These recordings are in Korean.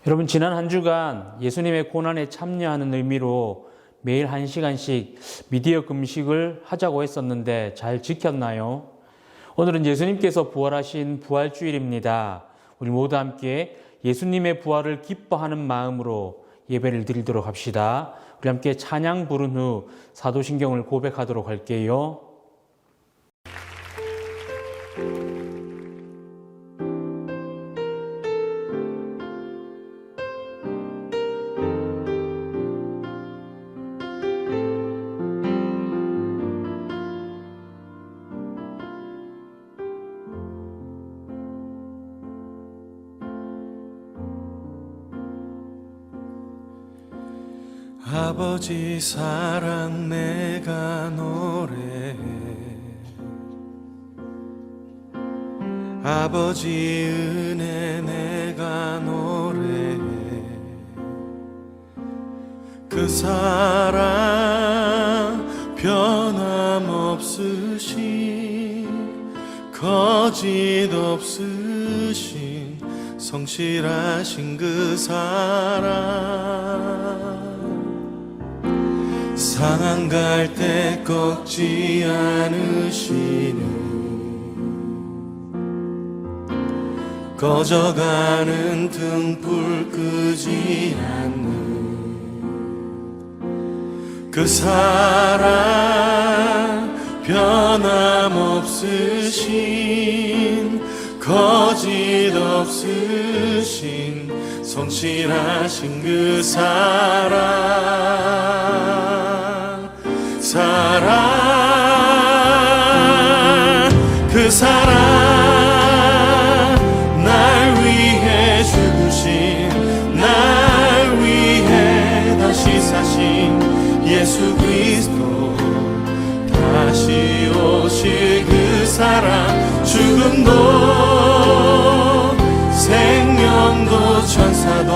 여러분, 지난 한 주간 예수님의 고난에 참여하는 의미로 매일 1시간씩 미디어 금식을 하자고 했었는데 잘 지켰나요? 오늘은 예수님께서 부활하신 부활주일입니다. 우리 모두 함께 예수님의 부활을 기뻐하는 마음으로 예배를 드리도록 합시다. 우리 함께 찬양 부른 후 사도신경을 고백하도록 할게요. 아버지 사랑 내가 노래해, 아버지 은혜 내가 노래해. 그 사랑 변함없으신, 거짓 없으신, 성실하신 그 사랑, 상한 갈 때 꺾지 않으시는, 꺼져가는 등불 끄지 않는 그 사랑, 변함없으신, 거짓 없으신, 성실하신 그 그 사랑, 날 위해 죽으신, 날 위해 다시 사신 예수 그리스도, 다시 오실 그 사랑, 죽음도 생명도 천사도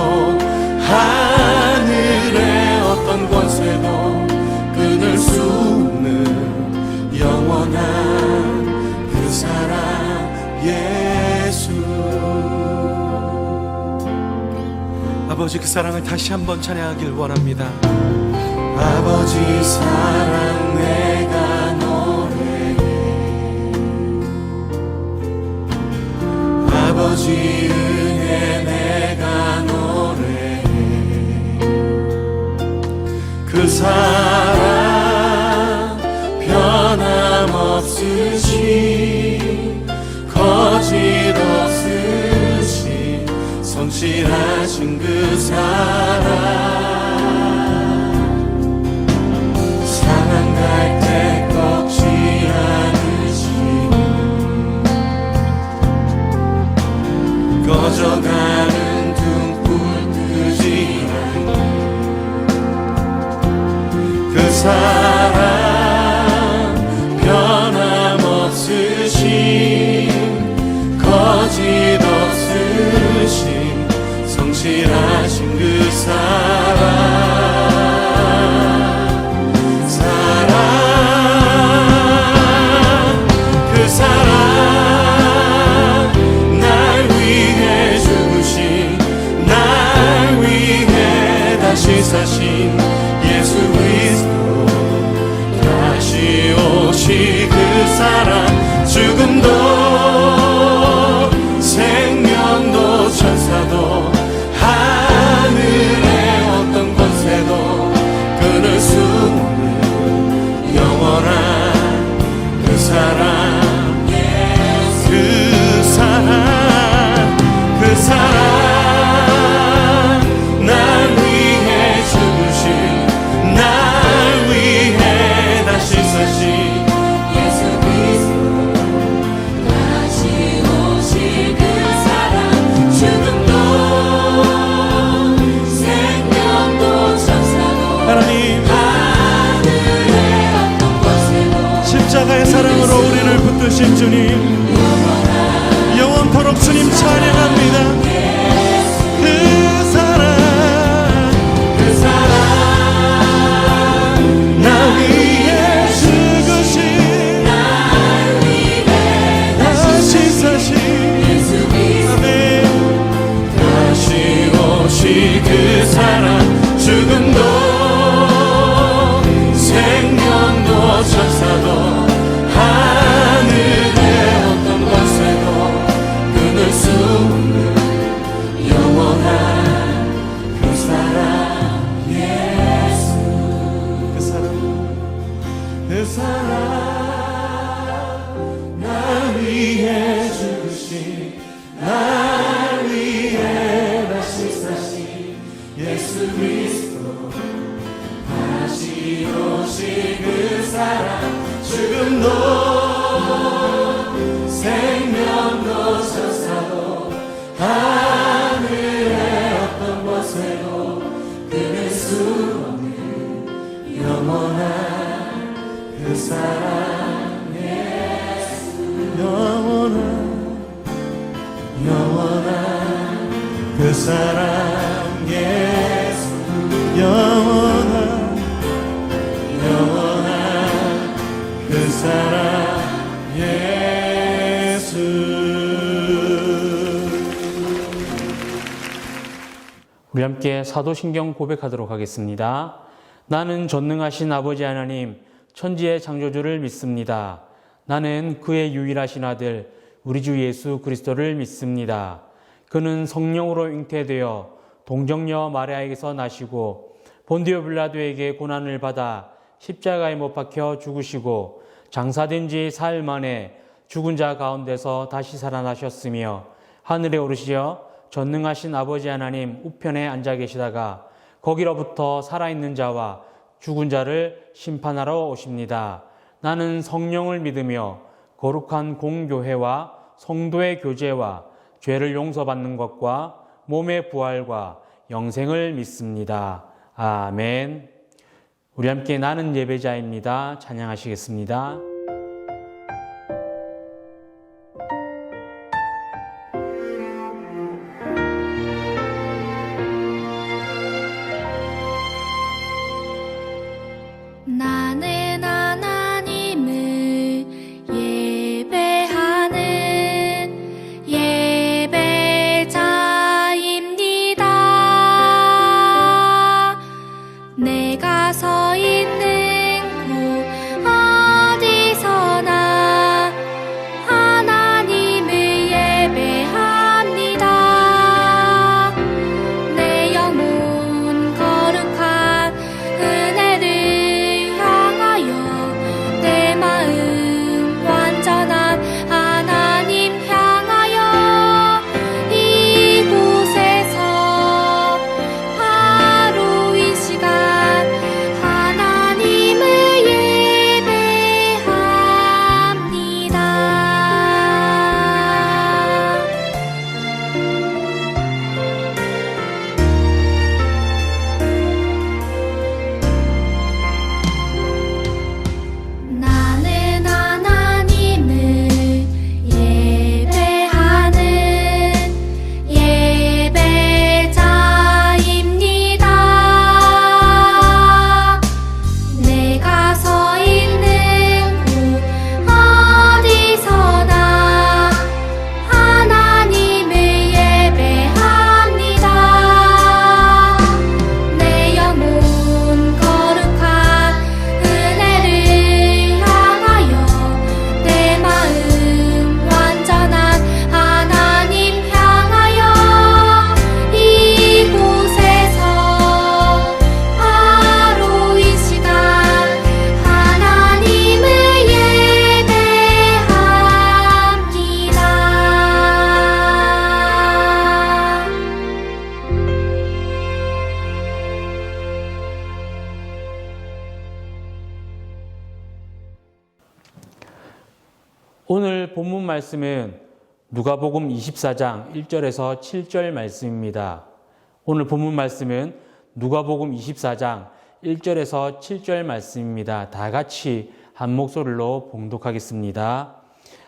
하늘의 어떤 권세도 끊을 수 없는 영원한 그 사랑 예수. 아버지, 그 사랑을 다시 한번 찬양하길 원합니다. 아버지 사랑 내가 노래해, 아버지 은혜 내가 노래해. 그 사랑 변함없으신, 거짓 없으신, 성실하신 그 사랑, 상한 갈 때 꺾지 않으신, 꺼져가는 등불 끄지 않는 그 사랑, 변함없으신, 거짓 없으신, 성실하신 그 그 사랑, 날 위해 죽으신, 날 위해 다시 사신 예수 그리스도, 다시 오실 그 사랑, 죽음도 생명도 천사도 하늘의 어떤 권세도 끊을 수 없는 영원한 그 사랑, 그 사랑, 그 사랑, 날 위해 죽으신, 날 위해 다시 사신 예수 그리스도, 다시 오실 그 사랑, 죽음도 생명도 천사도 하나님 하늘의 어떤 권세도 십자가의 사랑으로 우리를 붙드신 주님, 영원토록 주님 찬양합니다. 그 사랑, 그 사랑, 날 위해 죽으신, 날 위해 다시 사신 예수 그리스도, 다시 오실 천사도 하늘의 어떤 권세도 끊을 수 없는 영원한 그 사랑 예수. 그 사랑 날 위해 죽으신, 날 위해 다시 사신 예수 그리스도, 다시 오실 그 사랑, 죽음도 생명도 천사도 하늘의 어떤 곳에도 끊을 수 없는 영원한 그 사랑 예수. 영원한 그 사랑 예수. 영원한 그 사랑 예수. 우리 함께 사도신경 고백하도록 하겠습니다. 나는 전능하신 아버지 하나님, 천지의 창조주를 믿습니다. 나는 그의 유일하신 아들 우리 주 예수 그리스도를 믿습니다. 그는 성령으로 잉태되어 동정녀 마리아에게서 나시고 본디오 빌라도에게 고난을 받아 십자가에 못 박혀 죽으시고 장사된 지 사흘 만에 죽은 자 가운데서 다시 살아나셨으며 하늘에 오르시어 전능하신 아버지 하나님 우편에 앉아 계시다가 거기로부터 살아있는 자와 죽은 자를 심판하러 오십니다. 나는 성령을 믿으며 거룩한 공교회와 성도의 교제와 죄를 용서받는 것과 몸의 부활과 영생을 믿습니다. 아멘. 우리 함께 나는 예배자입니다. 찬양하시겠습니다. 나는 하나님을 예배하는 예배자입니다. 내가 서 있는 곳 어디서나 하나님을 예배합니다. 내 영혼 거룩한 은혜를 내 마음 완전한 하나님 향하여 이곳에서 바로 이 시간 하나님을 예배합니다. 나는 하나님을 예배하는 예배자입니다. 내가 서 있는 곳 어디서나 하나님을 예배합니다. 내 영혼 거룩한 은혜를 향하여 내 마음 완전한 하나님 향하여 이곳에서 바로 이 시간 하나님을 예배합니다. 오늘 본문 말씀은 누가복음 24장 1절에서 7절 말씀입니다. 오늘 본문 말씀은 누가복음 24장 1절에서 7절 말씀입니다. 다 같이 한 목소리로 봉독하겠습니다.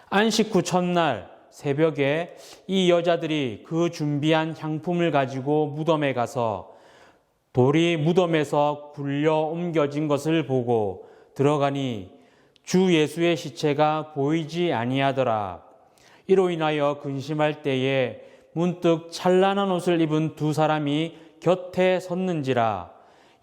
안식 후 첫날 새벽에 이 여자들이 그 준비한 향품을 가지고 무덤에 가서 돌이 무덤에서 굴려 옮겨진 것을 보고 들어가니 주 예수의 시체가 보이지 아니하더라. 이로 인하여 근심할 때에 문득 찬란한 옷을 입은 두 사람이 곁에 섰는지라.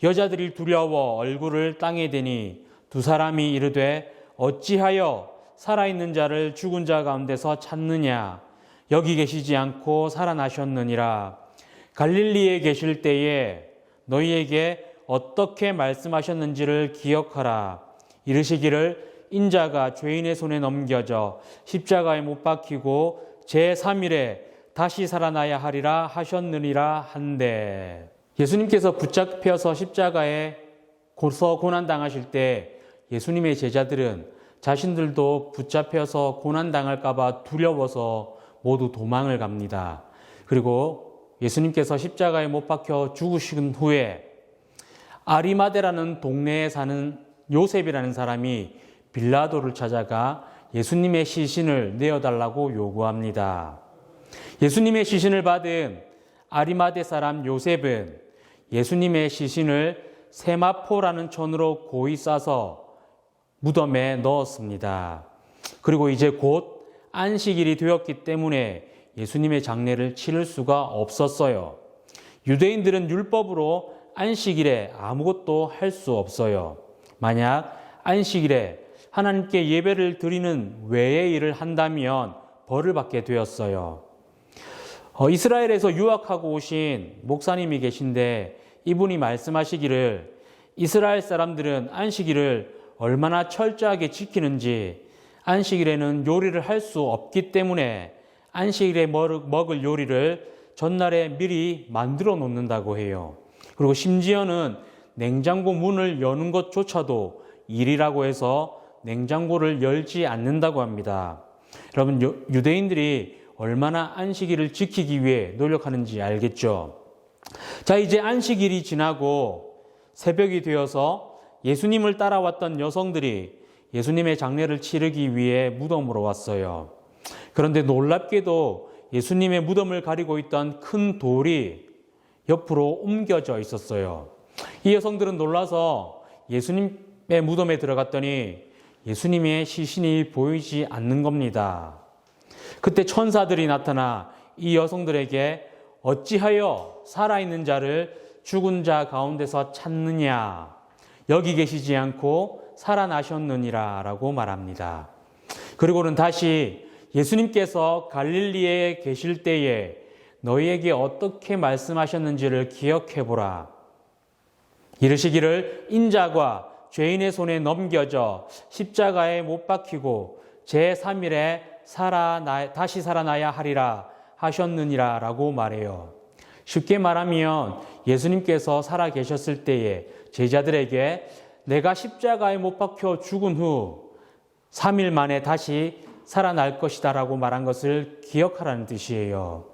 여자들이 두려워 얼굴을 땅에 대니 두 사람이 이르되 어찌하여 살아있는 자를 죽은 자 가운데서 찾느냐? 여기 계시지 않고 살아나셨느니라. 갈릴리에 계실 때에 너희에게 어떻게 말씀하셨는지를 기억하라. 이르시기를 인자가 죄인의 손에 넘겨져 십자가에 못 박히고 제3일에 다시 살아나야 하리라 하셨느니라 한데, 예수님께서 붙잡혀서 십자가에 고난당하실 때 예수님의 제자들은 자신들도 붙잡혀서 고난당할까 봐 두려워서 모두 도망을 갑니다. 그리고 예수님께서 십자가에 못 박혀 죽으신 후에 아리마대라는 동네에 사는 요셉이라는 사람이 빌라도를 찾아가 예수님의 시신을 내어달라고 요구합니다. 예수님의 시신을 받은 아리마대 사람 요셉은 예수님의 시신을 세마포라는 천으로 고이 싸서 무덤에 넣었습니다. 그리고 이제 곧 안식일이 되었기 때문에 예수님의 장례를 치를 수가 없었어요. 유대인들은 율법으로 안식일에 아무것도 할 수 없어요. 만약 안식일에 하나님께 예배를 드리는 외의 일을 한다면 벌을 받게 되었어요. 이스라엘에서 유학하고 오신 목사님이 계신데 이분이 말씀하시기를 이스라엘 사람들은 안식일을 얼마나 철저하게 지키는지, 안식일에는 요리를 할 수 없기 때문에 안식일에 먹을 요리를 전날에 미리 만들어 놓는다고 해요. 그리고 심지어는 냉장고 문을 여는 것조차도 일이라고 해서 냉장고를 열지 않는다고 합니다. 여러분, 유대인들이 얼마나 안식일을 지키기 위해 노력하는지 알겠죠? 자, 이제 안식일이 지나고 새벽이 되어서 예수님을 따라왔던 여성들이 예수님의 장례를 치르기 위해 무덤으로 왔어요. 그런데 놀랍게도 예수님의 무덤을 가리고 있던 큰 돌이 옆으로 옮겨져 있었어요. 이 여성들은 놀라서 예수님의 무덤에 들어갔더니 예수님의 시신이 보이지 않는 겁니다. 그때 천사들이 나타나 이 여성들에게 어찌하여 살아있는 자를 죽은 자 가운데서 찾느냐? 여기 계시지 않고 살아나셨느니라 라고 말합니다. 그리고는 다시 예수님께서 갈릴리에 계실 때에 너희에게 어떻게 말씀하셨는지를 기억해보라. 이르시기를 인자가 죄인의 손에 넘겨져 십자가에 못 박히고 제3일에 다시 살아나야 하리라 하셨느니라 라고 말해요. 쉽게 말하면 예수님께서 살아 계셨을 때에 제자들에게 내가 십자가에 못 박혀 죽은 후 3일 만에 다시 살아날 것이다 라고 말한 것을 기억하라는 뜻이에요.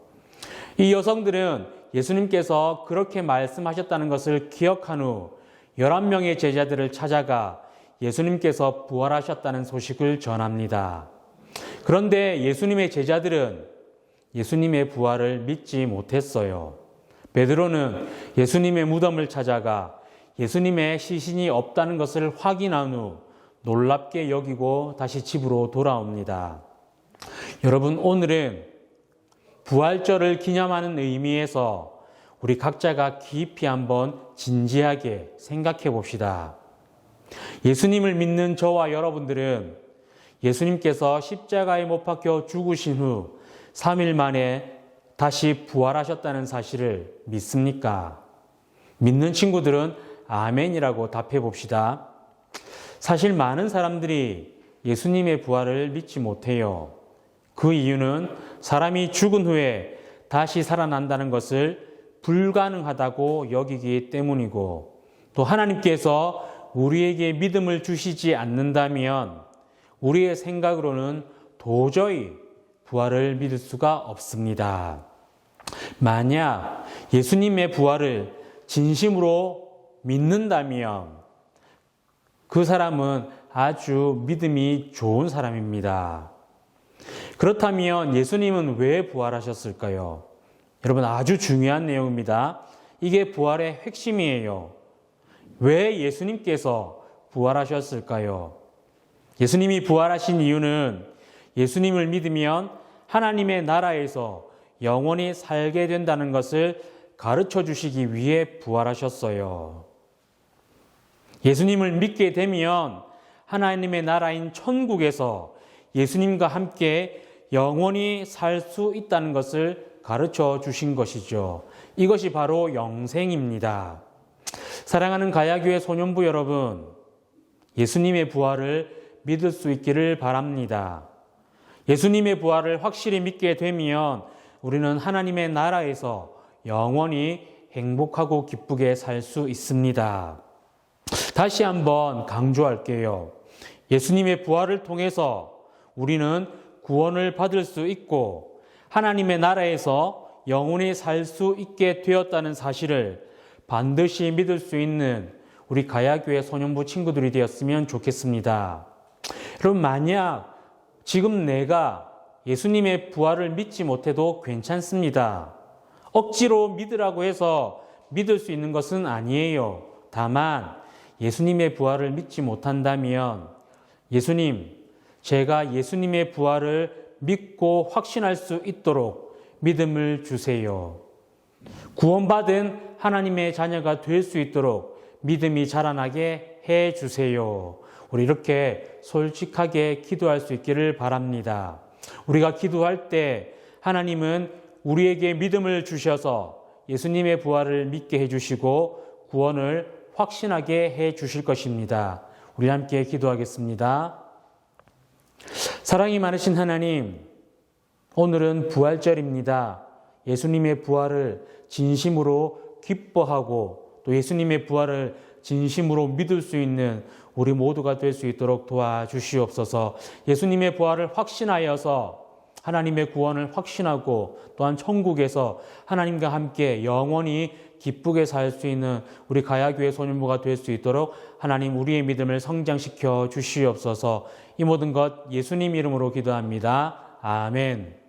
이 여성들은 예수님께서 그렇게 말씀하셨다는 것을 기억한 후 11명의 제자들을 찾아가 예수님께서 부활하셨다는 소식을 전합니다. 그런데 예수님의 제자들은 예수님의 부활을 믿지 못했어요. 베드로는 예수님의 무덤을 찾아가 예수님의 시신이 없다는 것을 확인한 후 놀랍게 여기고 다시 집으로 돌아옵니다. 여러분, 오늘은 부활절을 기념하는 의미에서 우리 각자가 깊이 한번 진지하게 생각해 봅시다. 예수님을 믿는 저와 여러분들은 예수님께서 십자가에 못 박혀 죽으신 후 3일 만에 다시 부활하셨다는 사실을 믿습니까? 믿는 친구들은 아멘이라고 답해 봅시다. 사실 많은 사람들이 예수님의 부활을 믿지 못해요. 그 이유는 사람이 죽은 후에 다시 살아난다는 것을 불가능하다고 여기기 때문이고, 또 하나님께서 우리에게 믿음을 주시지 않는다면 우리의 생각으로는 도저히 부활을 믿을 수가 없습니다. 만약 예수님의 부활을 진심으로 믿는다면 그 사람은 아주 믿음이 좋은 사람입니다. 그렇다면 예수님은 왜 부활하셨을까요? 여러분, 아주 중요한 내용입니다. 이게 부활의 핵심이에요. 왜 예수님께서 부활하셨을까요? 예수님이 부활하신 이유는 예수님을 믿으면 하나님의 나라에서 영원히 살게 된다는 것을 가르쳐 주시기 위해 부활하셨어요. 예수님을 믿게 되면 하나님의 나라인 천국에서 예수님과 함께 영원히 살 수 있다는 것을 가르쳐 주신 것이죠. 이것이 바로 영생입니다. 사랑하는 가야교회 소년부 여러분, 예수님의 부활을 믿을 수 있기를 바랍니다. 예수님의 부활을 확실히 믿게 되면 우리는 하나님의 나라에서 영원히 행복하고 기쁘게 살 수 있습니다. 다시 한번 강조할게요. 예수님의 부활을 통해서 우리는 구원을 받을 수 있고 하나님의 나라에서 영원히 살 수 있게 되었다는 사실을 반드시 믿을 수 있는 우리 가야교회 소년부 친구들이 되었으면 좋겠습니다. 여러분, 만약 지금 내가 예수님의 부활을 믿지 못해도 괜찮습니다. 억지로 믿으라고 해서 믿을 수 있는 것은 아니에요. 다만 예수님의 부활을 믿지 못한다면 예수님, 제가 예수님의 부활을 믿고 확신할 수 있도록 믿음을 주세요. 구원받은 하나님의 자녀가 될 수 있도록 믿음이 자라나게 해 주세요. 우리 이렇게 솔직하게 기도할 수 있기를 바랍니다. 우리가 기도할 때 하나님은 우리에게 믿음을 주셔서 예수님의 부활을 믿게 해주시고 구원을 확신하게 해 주실 것입니다. 우리 함께 기도하겠습니다. 사랑이 많으신 하나님, 오늘은 부활절입니다. 예수님의 부활을 진심으로 기뻐하고 또 예수님의 부활을 진심으로 믿을 수 있는 우리 모두가 될 수 있도록 도와주시옵소서. 예수님의 부활을 확신하여서 하나님의 구원을 확신하고 또한 천국에서 하나님과 함께 영원히 기쁘게 살 수 있는 우리 가야교회 소년부가 될 수 있도록 하나님 우리의 믿음을 성장시켜 주시옵소서. 이 모든 것 예수님 이름으로 기도합니다. 아멘.